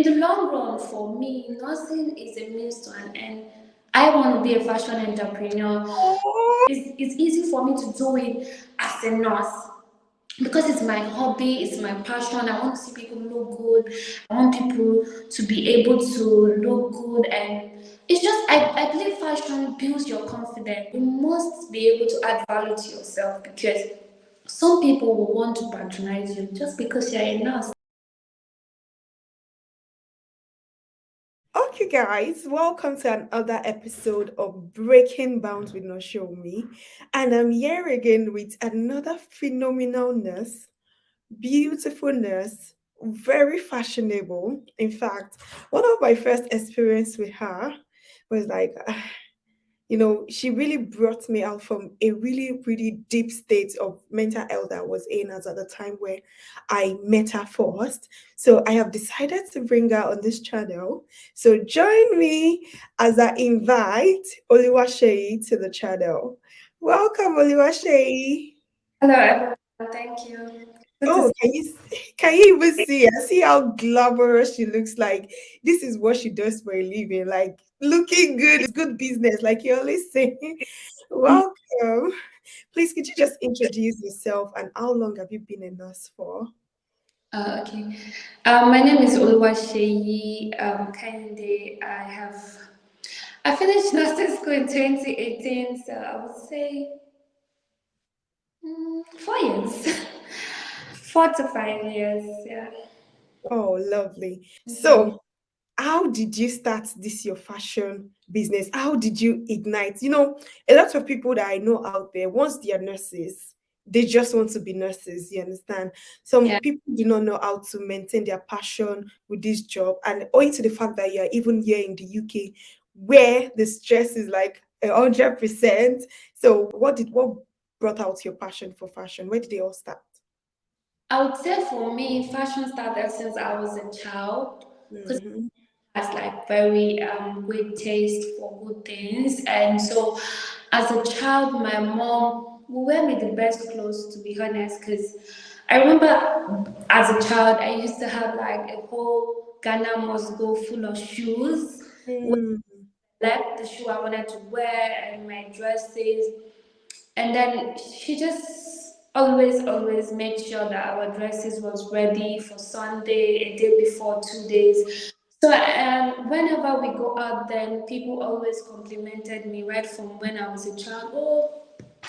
In the long run, for me, nursing is a means to an end. I want to be a fashion entrepreneur. Oh, It's easy for me to do it as a nurse because it's my hobby, it's my passion. I want to see people look good. I want people to be able to look good, and it's just I believe fashion builds your confidence. You must be able to add value to yourself because some people will want to patronize you just because you're a nurse. okay, guys, welcome to another episode of Breaking Bounds with No Show Me. And I'm here again with another phenomenal nurse, beautiful nurse, very fashionable. In fact, one of my first experience with her was like, she really brought me out from a really, really deep state of mental health that I was in as at the time where I met her first. So I have decided to bring her on this channel. So join me as I invite Oluwaseyi to the channel. Welcome, Oluwaseyi. Hello, everyone. Thank you. Good to Oh, see can you even see her? See how glamorous she looks like. This is what she does for a living. Like looking good is good business, like you always say. you. Welcome. Please, could you just introduce yourself and how long have you been a nurse for? Okay. My name is Oluwaseyi Kehinde. I finished nursing school in 2018, so I would say 4 years, 4 to 5 years. Yeah. Oh, lovely. Mm. So, how did you start this your fashion business? How did you ignite? A lot of people that I know out there, once they are nurses, they just want to be nurses. You understand? Some Yeah. people do not know how to maintain their passion with this job, and owing to the fact that you are even here in the UK, where the stress is like 100%. So, what brought out your passion for fashion? Where did they all start? I would say for me, fashion started since I was a child. Because Hmm. has like very great taste for good things. And so, as a child, my mom would wear me the best clothes, to be honest. Because I remember as a child, I used to have like a whole Ghana must go full of shoes. Like the shoe I wanted to wear and my dresses. And then she just always made sure that our dresses was ready for Sunday a day before, 2 days. So whenever we go out, then people always complimented me right from when I was a child. Oh,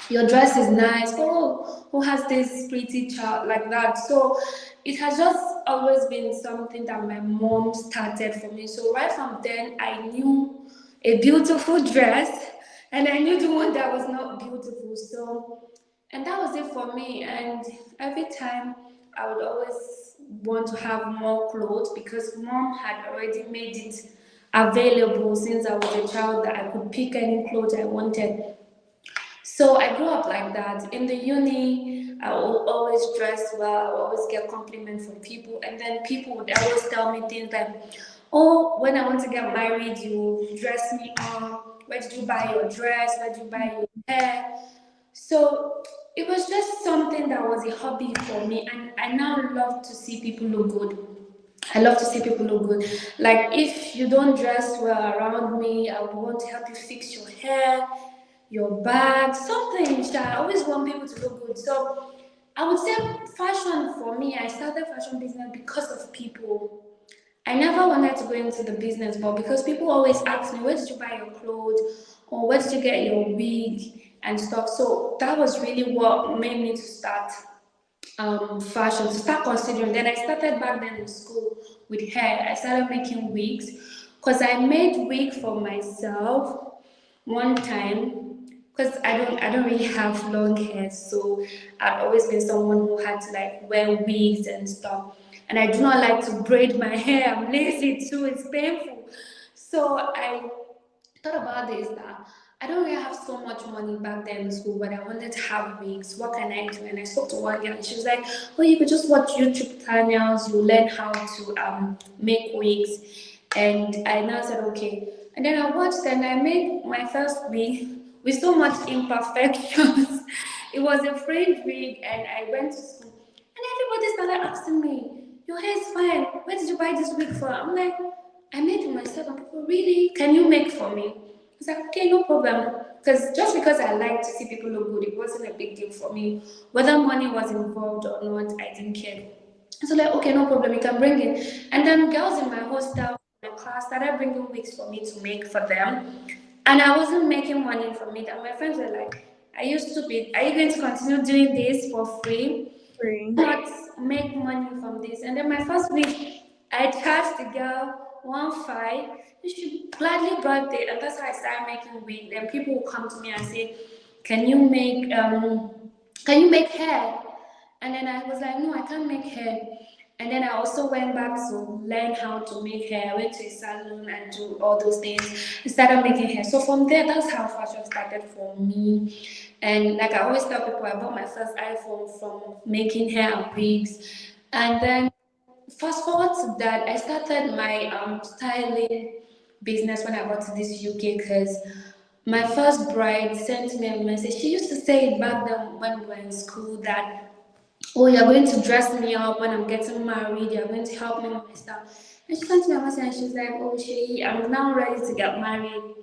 your dress is nice. Oh, who has this pretty child like that? So it has just always been something that my mom started for me. So right from then, I knew a beautiful dress, and I knew the one that was not beautiful. So, and that was it for me. And every time I would always want to have more clothes because mom had already made it available since I was a child that I could pick any clothes I wanted. So I grew up like that. In the uni, I will always dress well. I will always get compliments from people, and then people would always tell me things like, "Oh, when I want to get married, you dress me up. Where did you buy your dress? Where did you buy your hair?" So it was just something that was a hobby for me, and I now love to see people look good. I love to see people look good. Like if you don't dress well around me, I would want to help you fix your hair, your bag, something. I always want people to look good. So I would say fashion for me, I started fashion business because of people. I never wanted to go into the business, but because people always ask me, where did you buy your clothes? Or where did you get your wig and stuff? So that was really what made me to start fashion, to start considering. Then I started back then in school with hair. I started making wigs because I made wig for myself one time because I don't really have long hair, so I've always been someone who had to like wear wigs and stuff. And I do not like to braid my hair. I'm lazy too. It's painful. So I thought about this that I don't really have so much money back then in school, but I wanted to have wigs. What can I do? And I spoke to one girl, and she was like, "Oh, you could just watch YouTube channels. You learn how to make wigs." And I now said, "Okay." And then I watched, and I made my first wig with so much imperfections. It was a fringe wig, and I went to school, and everybody started asking me, your hair is fine. Where did you buy this wig for? I'm like, I made it myself. And people, really? Can you make for me? It's like, okay, no problem. Because just because I like to see people look good, it wasn't a big deal for me. Whether money was involved or not, I didn't care. So like, okay, no problem, you can bring it. And then girls in my hostel, my class started bringing wigs for me to make for them. And I wasn't making money from it. And my friends were like, are you stupid? Are you going to continue doing this for free? Free. Not make money from this. And then my first week, I charged the girl 1.5. She gladly brought it, and that's how I started making wigs. And people will come to me and say, "Can you make can you make hair?" And then I was like, "No, I can't make hair." And then I also went back to learn how to make hair. I went to a salon and do all those things. I started making hair. So from there, that's how fashion started for me. And like I always tell people, I bought my first iPhone from making hair and wigs. And then fast forward to that, I started my styling business when I got to this UK because my first bride sent me a message. She used to say it back then when we were in school that, oh, you're going to dress me up when I'm getting married, you're going to help me with my stuff. And she sent me a message and she's like, oh, Seyi, I'm now ready to get married.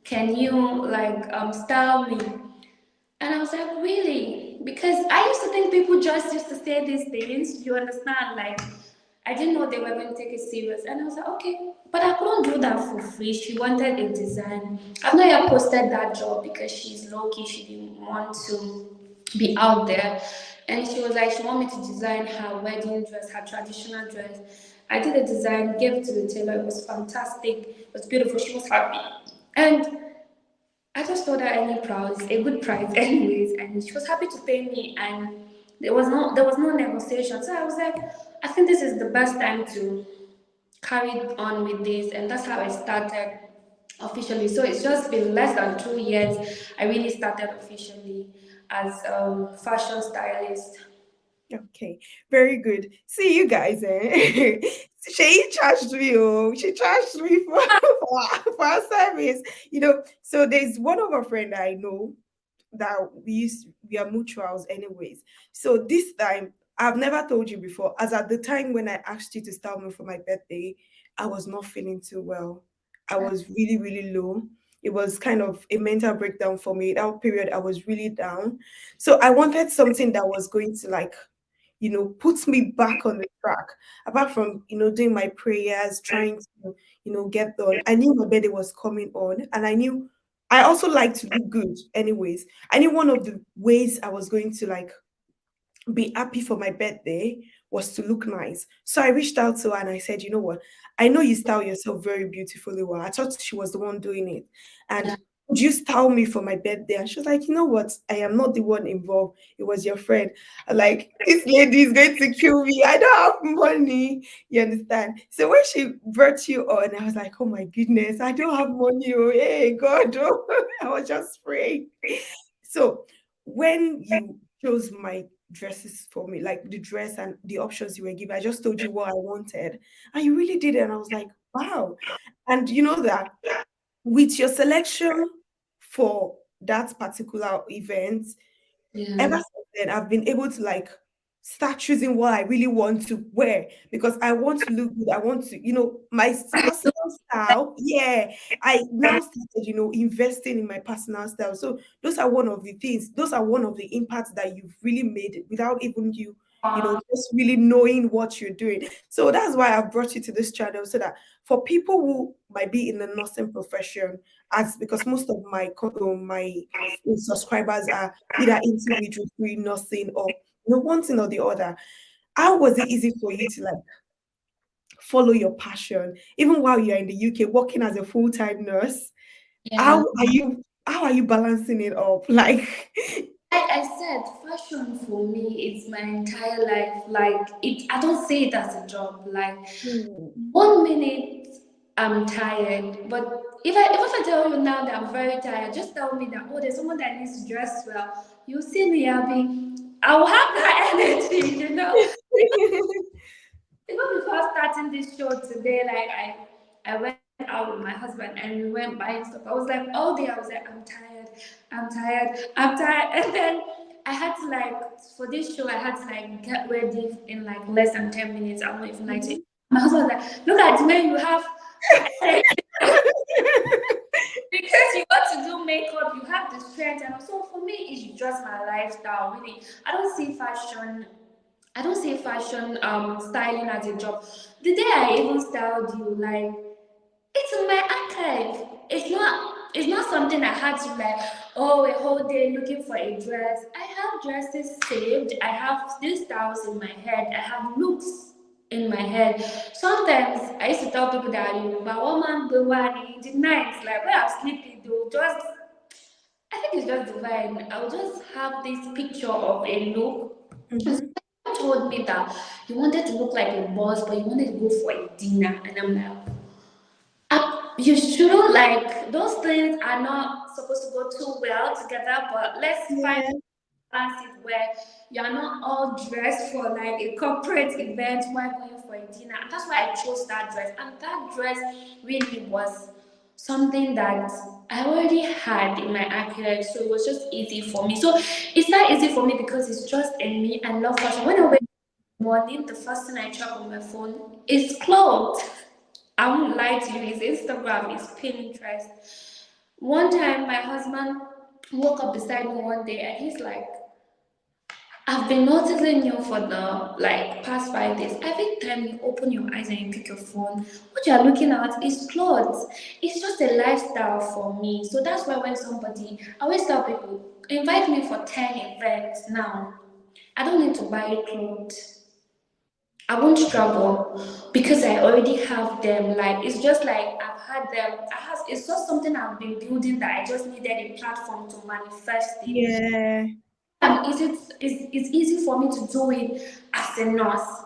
Can you like style me? And I was like, really? Because I used to think people just used to say these things, you understand? Like, I didn't know they were going to take it serious. And I was like, okay. But I couldn't do that for free. She wanted a design. I've not yet posted that job because she's low key. She didn't want to be out there. And she was like, she wanted me to design her wedding dress, her traditional dress. I did a design, gave it to the tailor. It was fantastic. It was beautiful. She was happy. And I just told her any price, a good price, anyways, and she was happy to pay me, and there was no negotiation. So I was like, I think this is the best time to carry on with this, and that's how I started officially. So it's just been less than 2 years. I really started officially as fashion stylist. Okay, very good. See you guys, eh? She charged me, oh, she charged me for, for our service. So there's one of our friend I know that we are mutuals anyways. So this time, I've never told you before, as at the time when I asked you to style me for my birthday, I was not feeling too well. I was really, really low. It was kind of a mental breakdown for me. That period, I was really down. So I wanted something that was going to like puts me back on the track. Apart from, doing my prayers, trying to, get done. I knew my birthday was coming on, and I knew I also like to look good anyways. I knew one of the ways I was going to like be happy for my birthday was to look nice. So I reached out to her and I said, you know what? I know you style yourself very beautifully well. I thought she was the one doing it. Yeah. And would you style me for my birthday? And she was like, you know what? I am not the one involved. It was your friend. I'm like, this lady is going to kill me. I don't have money. You understand? So when she brought you on, I was like, oh my goodness, I don't have money. Oh, hey, God. Oh. I was just praying. So when you chose my dresses for me, like the dress and the options you were giving, I just told you what I wanted, and you really did it. And I was like, wow. And you know that with your selection for that particular event, ever Yeah. since then, I've been able to like start choosing what I really want to wear because I want to look good. I want to, my personal style. Yeah, I now started, investing in my personal style. So those are one of the things. Those are one of the impacts that you've really made without even you. Just really knowing what you're doing. So that's why I brought you to this channel so that for people who might be in the nursing profession, as because most of my subscribers are either into midwifery, nursing, or one thing or the other. How was it easy for you to like follow your passion, even while you're in the UK working as a full-time nurse? Yeah. How are you balancing it up? Like, Like I said, fashion for me is my entire life. Like it, I don't see it as a job. Like hmm, 1 minute I'm tired, but if I tell you now that I'm very tired, just tell me that, oh, there's someone that needs to dress well. You see me, I will have that energy. Even before starting this show today, like I went out with my husband and we went buying stuff. I was like all day I was like, I'm tired, I'm tired, I'm tired. And then I had to like for this show I had to like get ready in like less than 10 minutes. I'm not even like to. Mhm. My husband was like, look at the way you have because you want to do makeup, you have the strength, and so for me, it's just my lifestyle. Really, I don't see fashion. I don't see fashion styling as a job. The day I even styled you, like it's in my archive. It's not something I had to like, oh, a whole day looking for a dress. I have dresses saved. I have these styles in my head. I have looks in my head. Sometimes I used to tell people that my woman the one in the night, like when I'm sleeping, they'll just I think it's just divine. I'll just have this picture of a look. And Mhm. someone told me that you wanted to look like a boss, but you wanted to go for a dinner. And I'm like, you shouldn't like those things are not supposed to go too well together, but let's find Yeah. balance it where you're not all dressed for like a corporate event while going for a dinner. And that's why I chose that dress. And that dress really was something that I already had in my archive, so it was just easy for me. So it's not easy for me because it's just in me. I love fashion. When I wake up in the morning, the first thing I check on my phone is clothes. I won't lie to you, it's Instagram, it's Pinterest. One time, my husband woke up beside me one day and he's like, I've been noticing you for the like past 5 days. Every time you open your eyes and you pick your phone, what you are looking at is clothes. It's just a lifestyle for me. So that's why when somebody, I always tell people, invite me for 10 events now. I don't need to buy clothes. I won't struggle because I already have them. Like it's just like I've had them. It's just something I've been building that I just needed a platform to manifest it. Yeah. It's easy for me to do it as a nurse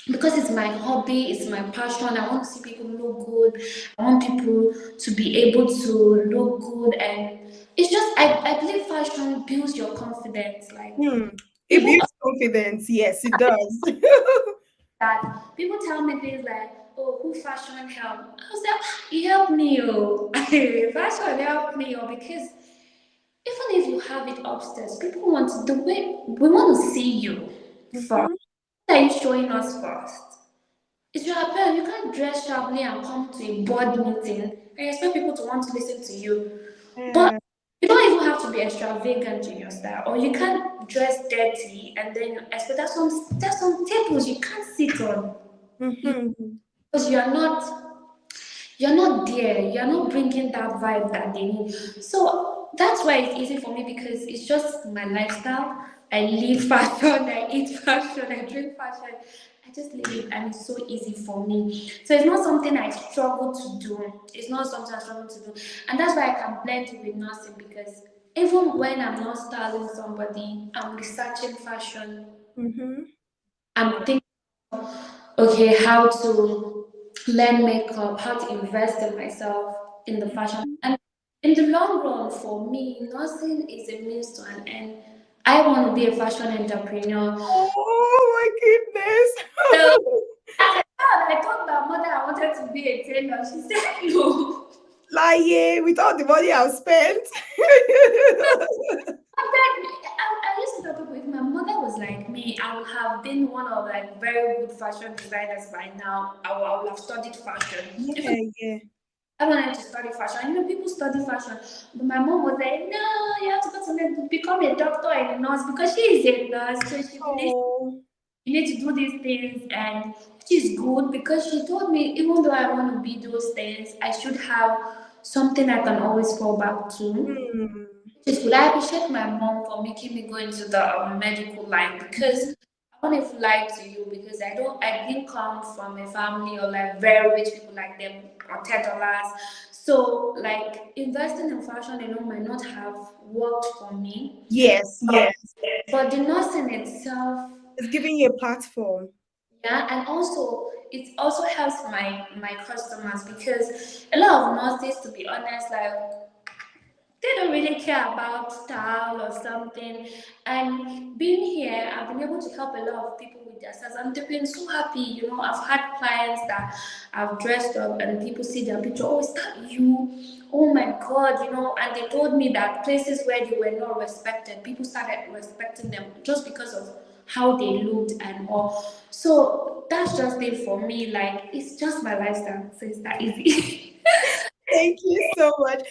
because it's my hobby, it's my passion. I want to see people look good. I want people to be able to look good, and it's just I believe fashion builds your confidence. Like Hmm. It people builds confidence. Yes, it does. that people tell me things like, "Oh, who fashion help?" I was like, "Ah, "He helped me, oh, fashion helped me, oh." Because even if you have it upstairs, people want the way we want to see you first. Mhm. What are you showing us first? It's your apparel. You can't dress sharply and come to a board meeting and expect people to want to listen to you. But Yeah. you don't even have to be extravagant in your style, or you can't dress dirty and then expect there's some tables you can't sit on. Mhm. Because you're not there, you're not bringing that vibe that they need. So that's why it's easy for me because it's just my lifestyle. I live fashion, I eat fashion, I drink fashion. I just live it and it's so easy for me. So it's not something I struggle to do. It's not something I struggle to do. And that's why I can blend it with nursing because even when I'm not styling somebody, I'm researching fashion. Mhm. I'm thinking okay, how to learn makeup, how to invest in myself in the fashion. And in the long run, for me, nursing is a means to an end. I want to be a fashion entrepreneur. Oh my So goodness. as a child, I told my mother I wanted to be a tailor. She said no. Lying with all the money I've spent. I used to tell people if my mother was like me, I would have been one of like very good fashion designers by now. I would have studied fashion. Even Yeah, yeah. I wanted to study fashion. You know, people study fashion, but my mom was like, "No, you have to go to become a doctor and a nurse because she is a nurse, so she believes Oh. you need to do these things." And which is good because she told me, even though I want to be those things, I should have something I can always fall back to. Hmm. Which is good. I appreciate my mom for making me go into the medical line because I want to lie to you because I didn't come from a family or like very rich people like them or $10. So like investing in fashion might not have worked for me. Yes, yes. But the nursing itself, It's giving you a platform. yeah, and also it also helps my customers because a lot of nurses, to be honest, like they don't really care about style or something. And being here, I've been able to help a lot of people with their styles, and they've been so happy. You know, I've had clients that I've dressed up, and people see their picture. Oh, is that you? Oh my God, you know. And they told me that places where they were not respected, people started respecting them just because of how they looked and all. So that's just it for me. Like, it's just my lifestyle, so it's that easy. Thank you so much.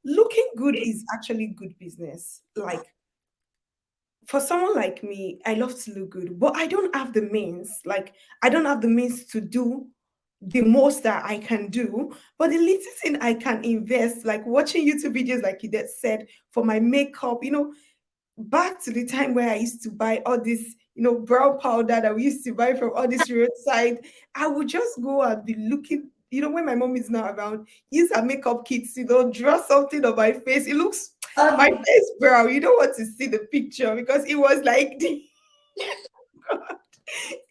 Looking good is actually good business. Like, for someone like me, I love to look good, but I don't have the means. Like, I don't have the means to do the most that I can do. But the little thing I can invest, like watching YouTube videos, like you just said, for my makeup, back to the time where I used to buy all this, brown powder that we used to buy from all this roadside. I would just go and be looking, when my mom is not around, use her makeup kits, draw something on my face. It looks, my Um, face brown. You don't want to see the picture because it was like the,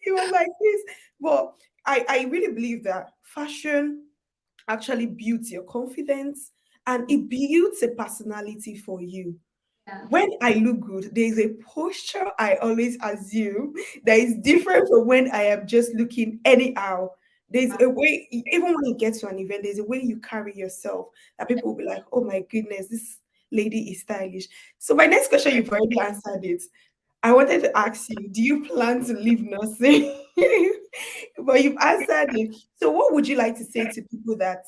it was like this. But I really believe that fashion actually builds your confidence and it builds a personality for you. yeah. When I look good, there's a posture I always assume that is different from when I am just looking anyhow. There's a way, even when you get to an event, there's a way you carry yourself that people will be like, oh my goodness, this lady is stylish. So, my next question, you've already answered it. I wanted to ask you, do you plan to leave nursing? But you've answered it. So, what would you like to say to people that,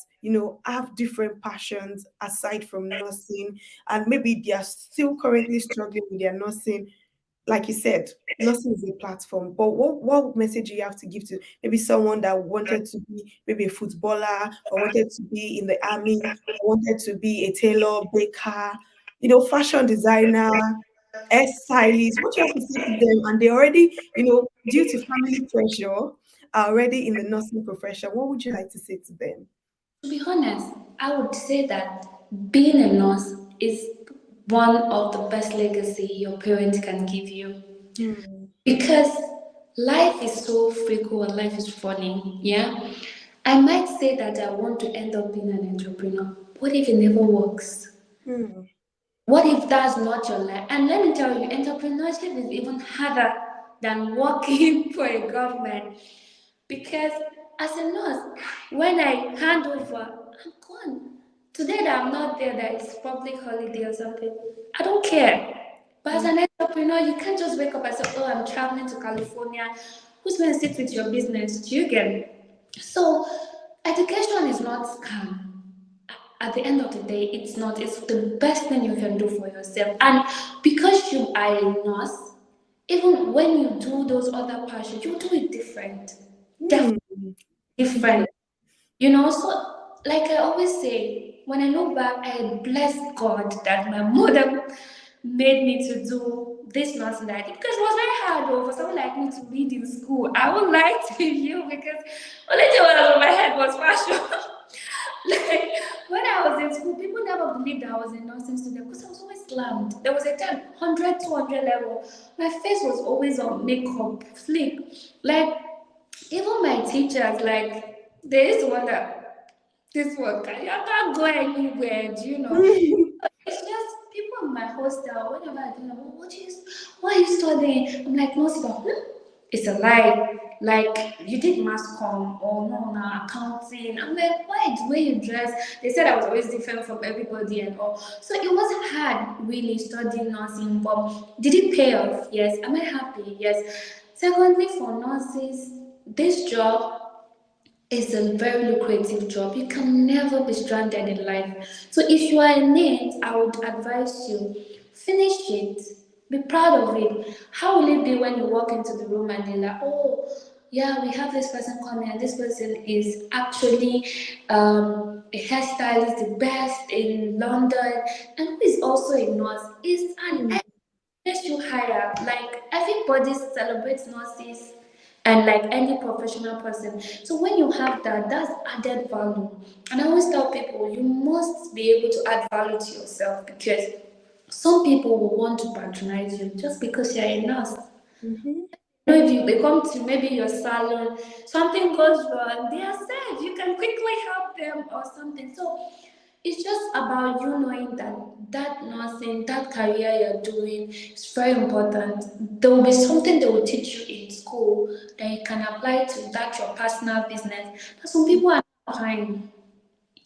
have different passions aside from nursing and maybe they are still currently struggling with their nursing? Like you said, nursing is a platform, but what message do you have to give to maybe someone that wanted to be maybe a footballer or wanted to be in the army or wanted to be a tailor, baker, fashion designer, hair stylist? What do you have to say to them? And they already, due to family pressure, are already in the nursing profession. What would you like to say to them? To be honest, I would say that being a nurse is one of the best legacy your parents can give you, Hmm. because life is so fickle and life is funny. Yeah, I might say that I want to end up being an entrepreneur. What if it never works? Hmm. What if that's not your life? And let me tell you, entrepreneurship is even harder than working for a government. Because as a nurse, when I hand over, I'm gone. Today that I'm not there, that it's public holiday or something, I don't care. But as Hmm. an entrepreneur, you can't just wake up and say, oh, I'm traveling to California. Who's going to sit with your business? Do you get it? So, education is not scam. At the end of the day, it's not. It's the best thing you can do for yourself. And because you are a nurse, even when you do those other passions, you do it different. Hmm. Different. You know, so like I always say, when I look back, I bless God that my mother made me to do this nursing that I did, because it was very hard though for someone like me to read in school. I would like to you because only thing what was on my head was fashion. Like when I was in school, people never believed I was a nursing student because I was always slammed. There was a time 100, 200 level. My face was always on makeup, flick. Like even my teachers, like they used to wonder, this work, I can't go anywhere, do you know? It's just people in my hostel, whenever I tell them, oh, what are you studying? I'm like, no, Siba, it's a lie. Like, you did mass comm or no, accounting. I'm like, why the way you dress? They said I was always different from everybody and all. So it was hard, really, studying nursing. But did it pay off? Yes. Am I happy? Yes. Secondly, for nurses, this job is a very lucrative job. You can never be stranded in life. So if you are in it, I would advise you finish it. Be proud of it. How will it be when you walk into the room and they're like, oh, yeah, we have this person coming, and this person is actually a hairstylist, the best in London, and who is also a nurse. Is an Hmm. makes you higher. Like everybody celebrates nurses and like any professional person. So when you have that, that's added value. And I always tell people you must be able to add value to yourself, because some people will want to patronize you just because you're a nurse. Mhm. You know, if you they come to maybe your salon, something goes wrong, they are safe. You can quickly help them or something. So It's just about you knowing that that nursing, that career you're doing is very important. There will be something they will teach you in school that you can apply to that your personal business. That some people are not applying,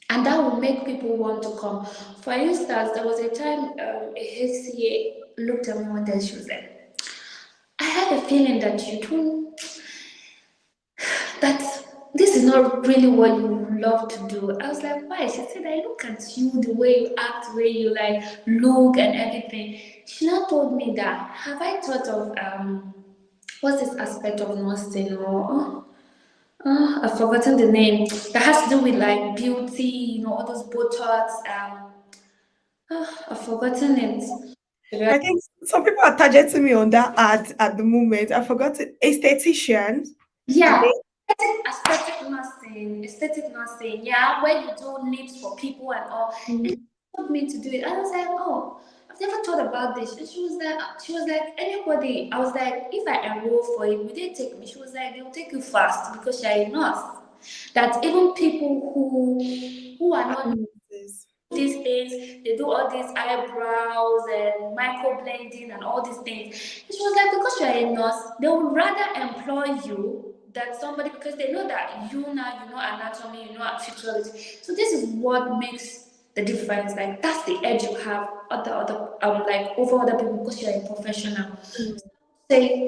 and that will make people want to come. For instance, there was a time a HCA looked at me one day. She was like, "I had a feeling that you don't that this is not really what you love to do." I was like, why? She said, I look at you, the way you act, the way you like look and everything. She now told me that, have I thought of what's this aspect of nursing or I've forgotten the name that has to do with like beauty, all those Botox. I've forgotten it. I think some people are targeting me on that ad at the moment. I forgot it. Estheticians. Are Yeah, they? aesthetic nursing, yeah, where you do lips for people and all. And she Mhm. told me to do it. I was like, oh, I've never thought about this. And she was like, anybody. I was like, if I enroll for it, will they take me? She was like, they will take you fast because you're a nurse. That even people who are I not know this. these things, they do all these eyebrows and micro blending and all these things. And she was like, because you're a nurse, they would rather employ you than somebody because they know that you now you know anatomy, you know physiology. So this is what makes the difference. Like that's the edge you have other like over other people because you're a professional. Mm.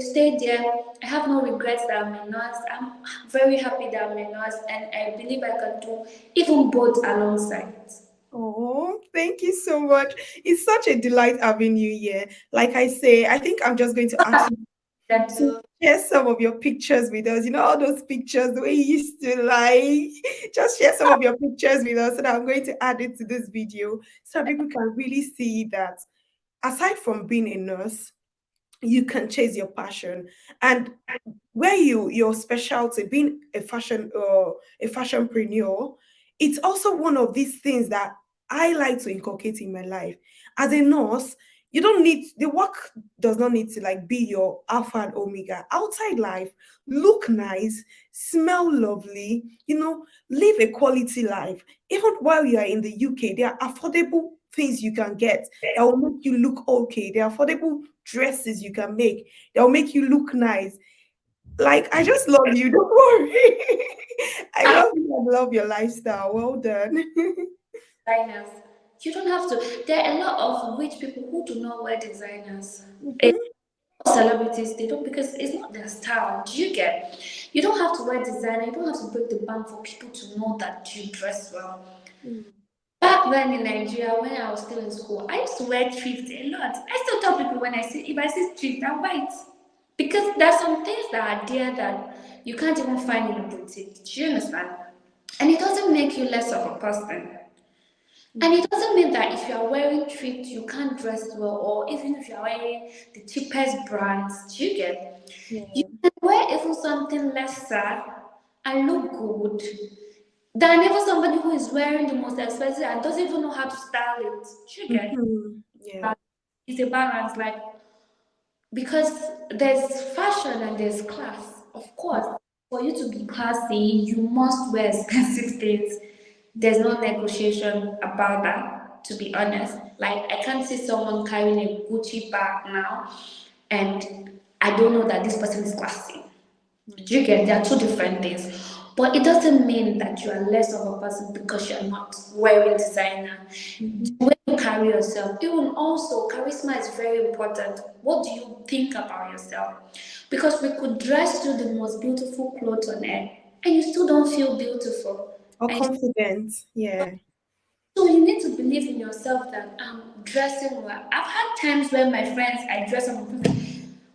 Stay there. I have no regrets that I'm a nurse. I'm very happy that I'm a nurse and I believe I can do even both alongside. Oh, thank you so much. It's such a delight having you here. Like I say, I think I'm just going to ask you That to share some of your pictures with us. You know, all those pictures, the way you used to like, just share some of your pictures with us. And I'm going to add it to this video so people can really see that aside from being a nurse, you can chase your passion. And where your specialty being a fashionpreneur, it's also one of these things that I like to inculcate in my life. As a nurse, you don't need the work does not need to like be your alpha and omega. Outside life, look nice, smell lovely, live a quality life. Even while you are in the UK, there are affordable things you can get that will make you look okay. There are affordable dresses you can make that will make you look nice. Like, I just love you. Don't worry. I love you. I love your lifestyle. Well done. designers. You don't have to. There are a lot of rich people who do not wear designers. Mhm. Celebrities, they don't because it's not their style. Do you get? You don't have to wear designer. You don't have to break the bank for people to know that you dress well. Mm. Back then in Nigeria, when I was still in school, I used to wear thrift a lot. I still tell people when I see if I see thrift, I buy it because there's some things that are there that you can't even find in a boutique. Do you understand? And it doesn't make you less of a person. And it doesn't mean that if you are wearing thrift, you can't dress well, or even if you are wearing the cheapest brands, do you get? You Yeah. can wear even something lesser and look good than even somebody who is wearing the most expensive and doesn't even know how to style it. Do you get? Mhm. Yeah. It's a balance, like because there's fashion and there's class. Of course, for you to be classy, you must wear expensive things. There's no negotiation about that, to be honest. Like, I can't see someone carrying a Gucci bag now, and I don't know that this person is classy. Mm. Do you get? There are two different things. But it doesn't mean that you are less of a person because you're not wearing designer. The Mhm. way you carry yourself, even also, charisma is very important. What do you think about yourself? Because we could dress you the most beautiful clothes on earth, and you still don't feel beautiful. Or And confident. Yeah. so you need to believe in yourself that I'm dressing well. I've had times where my friends, I dress up and people,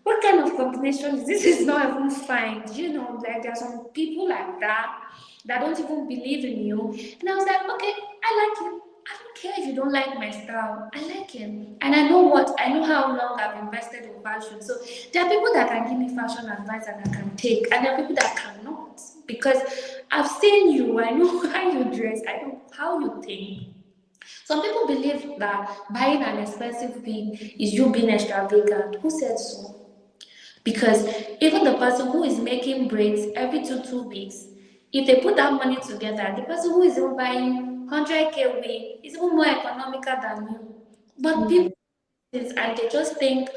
what kind of combination is this? Is not even fine. Do you know, like there are some people like that that don't even believe in you. And I was like, okay, I like you. I don't care if you don't like my style. I like him. And I know how long I've invested in fashion. So there are people that can give me fashion advice and I can take, and there are people that cannot. Because I've seen you, I know how you dress, I know how you think. Some people believe that buying an expensive wig is you being extravagant. Who said so? Because even the person who is making braids every two weeks If they put that money together, the person who is even buying 100K wig is even more economical than you. But Yeah. people, and they just think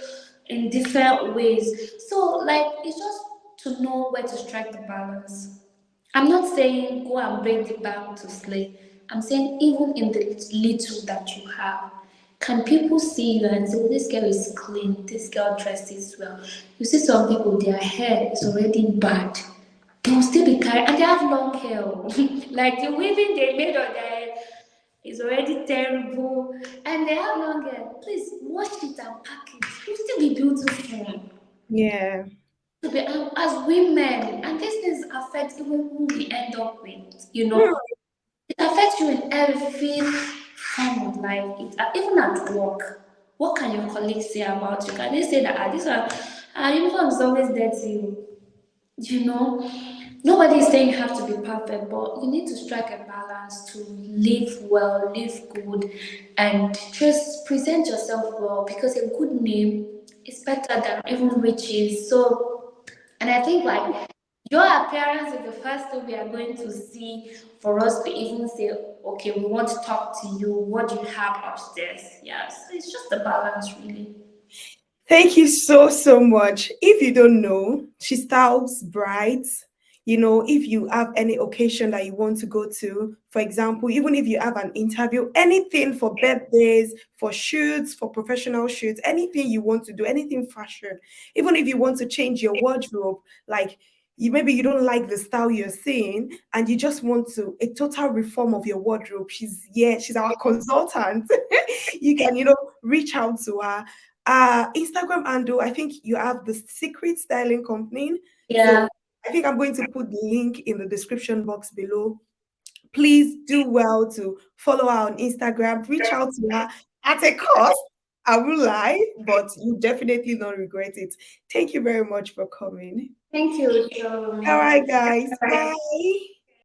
in different ways. So, like, it's just to know where to strike the balance. I'm not saying go and break the bank to slay. I'm saying even in the little that you have, can people see you and say, "Oh, this girl is clean, this girl dresses well." You see some people, their hair is already bad. They will still be carrying, and they have long hair. Oh. Like the weaving they made on their hair is already terrible, and they have long hair. Please wash it and pack it. You'll still be beautiful. Yeah. To be as women, and these things affect even who we end up with. Hmm. It affects you in every form of life. Even at work. What can your colleagues say about you? Can they say that this one, uniform is always dirty? You know, nobody is saying you have to be perfect, but you need to strike a balance to live well, live good, and just present yourself well because a good name is better than even riches. So, and I think like your appearance is the first thing we are going to see for us to even say, okay, we want to talk to you. What do you have upstairs? Yes, it's just a balance, really. Thank you so, so much. If you don't know, she styles brides. If you have any occasion that you want to go to, for example, even if you have an interview, anything for birthdays, for shoots, for professional shoots, anything you want to do, anything fashion, even if you want to change your wardrobe, like maybe you don't like the style you're seeing and you just want to a total reform of your wardrobe. She's our consultant. You can, reach out to her. Instagram handle, I think you have the Secret Styling Company. Yeah. So I think I'm going to put the link in the description box below. Please do well to follow her on Instagram, reach out to her at a cost. I will lie, but you definitely not regret it. Thank you very much for coming. Thank you, All Showunmi. right, guys. Bye.